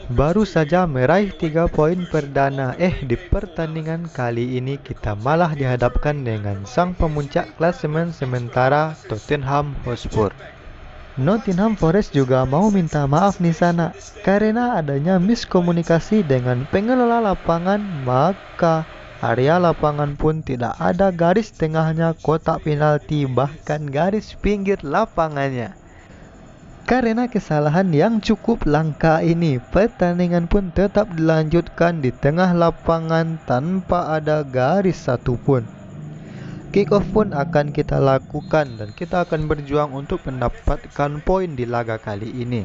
Baru saja meraih 3 poin perdana. Di pertandingan kali ini kita malah dihadapkan dengan sang pemuncak klasemen sementara Tottenham Hotspur. Nottingham Forest juga mau minta maaf nih sana karena adanya miskomunikasi dengan pengelola lapangan, maka area lapangan pun tidak ada garis tengahnya kotak penalti bahkan garis pinggir lapangannya. Karena kesalahan yang cukup langka ini, pertandingan pun tetap dilanjutkan di tengah lapangan tanpa ada garis satupun. Kick off pun akan kita lakukan dan kita akan berjuang untuk mendapatkan poin di laga kali ini.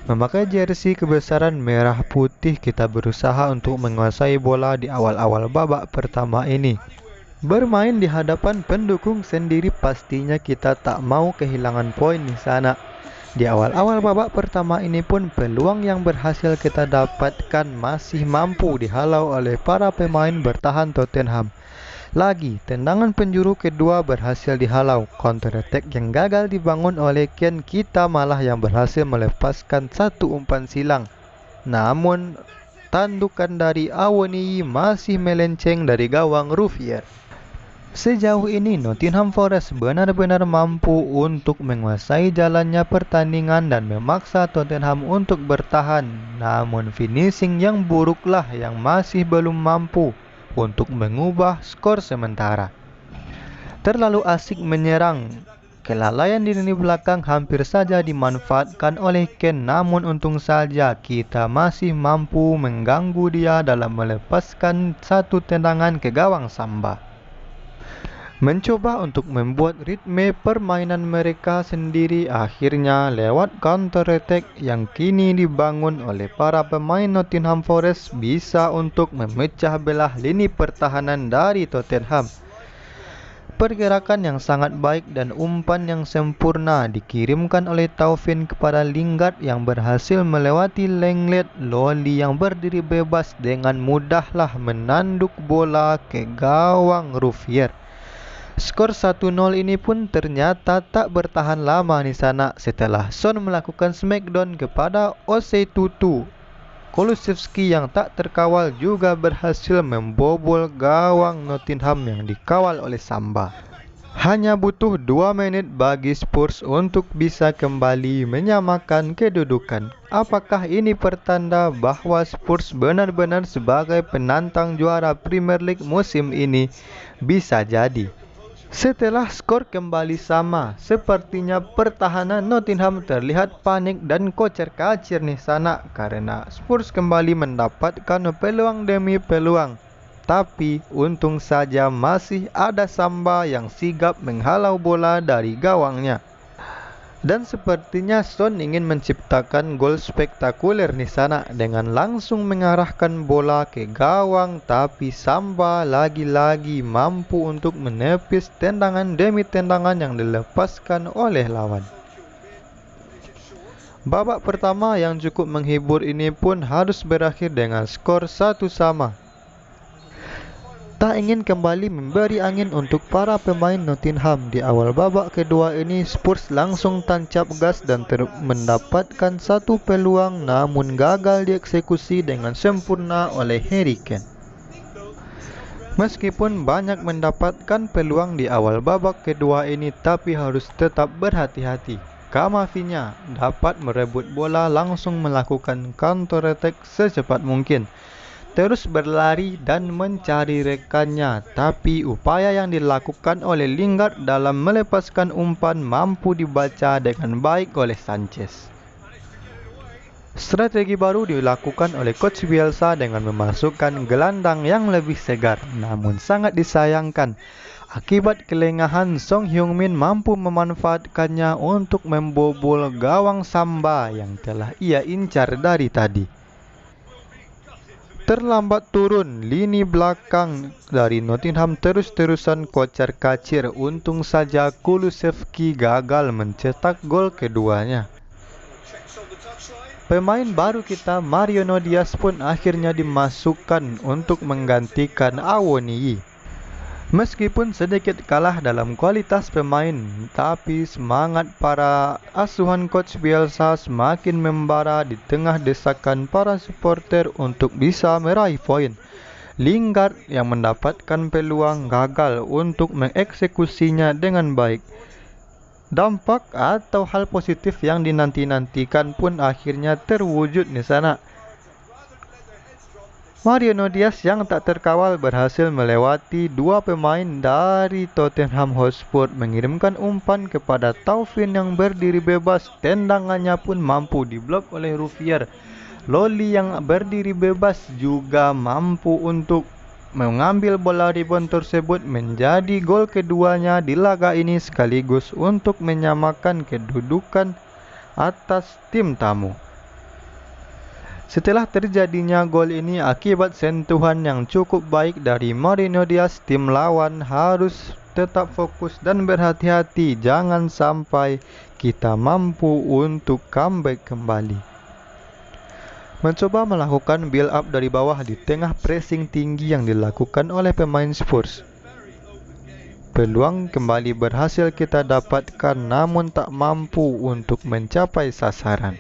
Memakai jersey kebesaran merah putih, kita berusaha untuk menguasai bola di awal-awal babak pertama ini. Bermain di hadapan pendukung sendiri pastinya kita tak mau kehilangan poin di sana. Di awal-awal babak pertama ini pun peluang yang berhasil kita dapatkan masih mampu dihalau oleh para pemain bertahan Tottenham. Lagi, tendangan penjuru kedua berhasil dihalau. Counter attack yang gagal dibangun oleh Ken, kita malah yang berhasil melepaskan satu umpan silang. Namun, tandukan dari Awoniyi masih melenceng dari gawang Rouvier. Sejauh ini Nottingham Forest benar-benar mampu untuk menguasai jalannya pertandingan dan memaksa Tottenham untuk bertahan. Namun finishing yang buruklah yang masih belum mampu untuk mengubah skor sementara. Terlalu asik menyerang. Kelalaian di lini belakang hampir saja dimanfaatkan oleh Ken, namun untung saja kita masih mampu mengganggu dia dalam melepaskan satu tendangan ke gawang Samba. Mencoba untuk membuat ritme permainan mereka sendiri, akhirnya lewat counter attack yang kini dibangun oleh para pemain Nottingham Forest bisa untuk memecah belah lini pertahanan dari Tottenham. Pergerakan yang sangat baik dan umpan yang sempurna dikirimkan oleh Taufin kepada Lingard yang berhasil melewati Lenglet. Loli yang berdiri bebas dengan mudahlah menanduk bola ke gawang Rouvier. Skor 1-0 ini pun ternyata tak bertahan lama di sana setelah Son melakukan smackdown kepada Osei Tutu. Kulusevski yang tak terkawal juga berhasil membobol gawang Nottingham yang dikawal oleh Samba. Hanya butuh 2 menit bagi Spurs untuk bisa kembali menyamakan kedudukan. Apakah ini pertanda bahwa Spurs benar-benar sebagai penantang juara Premier League musim ini? Bisa jadi. Setelah skor kembali sama, sepertinya pertahanan Nottingham terlihat panik dan kocar-kacir di sana karena Spurs kembali mendapatkan peluang demi peluang. Tapi untung saja masih ada Samba yang sigap menghalau bola dari gawangnya. Dan sepertinya Son ingin menciptakan gol spektakuler di sana dengan langsung mengarahkan bola ke gawang, tapi Samba lagi-lagi mampu untuk menepis tendangan demi tendangan yang dilepaskan oleh lawan. Babak pertama yang cukup menghibur ini pun harus berakhir dengan skor 1-1. Tak ingin kembali memberi angin untuk para pemain Nottingham. Di awal babak kedua ini Spurs langsung tancap gas dan mendapatkan satu peluang, namun gagal dieksekusi dengan sempurna oleh Harry Kane. Meskipun banyak mendapatkan peluang di awal babak kedua ini, tapi harus tetap berhati-hati. Kamavinga dapat merebut bola langsung melakukan counter attack secepat mungkin, terus berlari dan mencari rekannya, tapi upaya yang dilakukan oleh Lingard dalam melepaskan umpan mampu dibaca dengan baik oleh Sanchez. Strategi baru dilakukan oleh Coach Bielsa dengan memasukkan gelandang yang lebih segar, namun sangat disayangkan akibat kelengahan Son Heung-min mampu memanfaatkannya untuk membobol gawang Samba yang telah ia incar dari tadi. Terlambat turun, lini belakang dari Nottingham terus-terusan kocar-kacir. Untung saja Kulusevski gagal mencetak gol keduanya. Pemain baru kita Mariano Diaz pun akhirnya dimasukkan untuk menggantikan Awoniyi. Meskipun sedikit kalah dalam kualitas pemain, tapi semangat para asuhan Coach Bielsa semakin membara di tengah desakan para supporter untuk bisa meraih poin. Lingard yang mendapatkan peluang gagal untuk mengeksekusinya dengan baik. Dampak atau hal positif yang dinanti-nantikan pun akhirnya terwujud di sana. Mariano Diaz yang tak terkawal berhasil melewati dua pemain dari Tottenham Hotspur, mengirimkan umpan kepada Taufin yang berdiri bebas. Tendangannya pun mampu diblok oleh Rufier. Loli yang berdiri bebas juga mampu untuk mengambil bola rebound tersebut menjadi gol keduanya di laga ini, sekaligus untuk menyamakan kedudukan atas tim tamu. Setelah terjadinya gol ini akibat sentuhan yang cukup baik dari Mariano Diaz, tim lawan harus tetap fokus dan berhati-hati jangan sampai kita mampu untuk comeback kembali. Mencoba melakukan build up dari bawah di tengah pressing tinggi yang dilakukan oleh pemain Spurs. Peluang kembali berhasil kita dapatkan namun tak mampu untuk mencapai sasaran.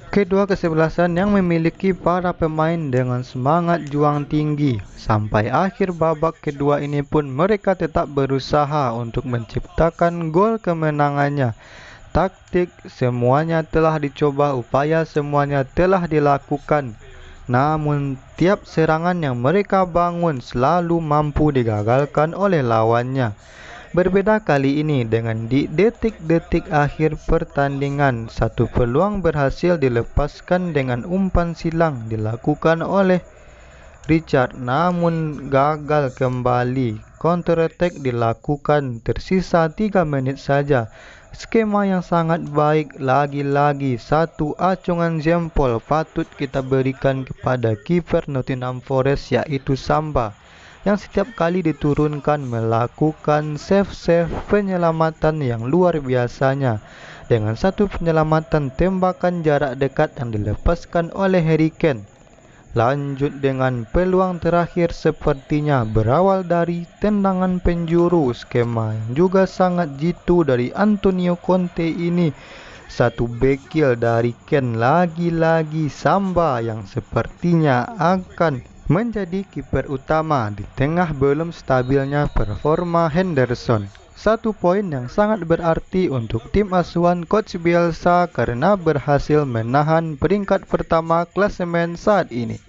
Kedua kesebelasan yang memiliki para pemain dengan semangat juang tinggi. Sampai akhir babak kedua ini pun mereka tetap berusaha untuk menciptakan gol kemenangannya. Taktik semuanya telah dicoba, upaya semuanya telah dilakukan. Namun tiap serangan yang mereka bangun selalu mampu digagalkan oleh lawannya. Berbeda kali ini, dengan di detik-detik akhir pertandingan, satu peluang berhasil dilepaskan dengan umpan silang dilakukan oleh Richard, namun gagal kembali. Counter attack dilakukan, tersisa 3 menit saja. Skema yang sangat baik, lagi-lagi satu acungan jempol patut kita berikan kepada kiper Nottingham Forest, yaitu Samba, yang setiap kali diturunkan melakukan save penyelamatan yang luar biasanya. Dengan satu penyelamatan tembakan jarak dekat yang dilepaskan oleh Harry Kane. Lanjut dengan peluang terakhir sepertinya berawal dari tendangan penjuru, skema yang juga sangat jitu dari Antonio Conte ini. Satu bekil dari Kane, lagi-lagi Samba yang sepertinya akan menjadi kiper utama di tengah belum stabilnya performa Henderson. Satu poin yang sangat berarti untuk tim asuhan Coach Bielsa karena berhasil menahan peringkat pertama klasemen saat ini.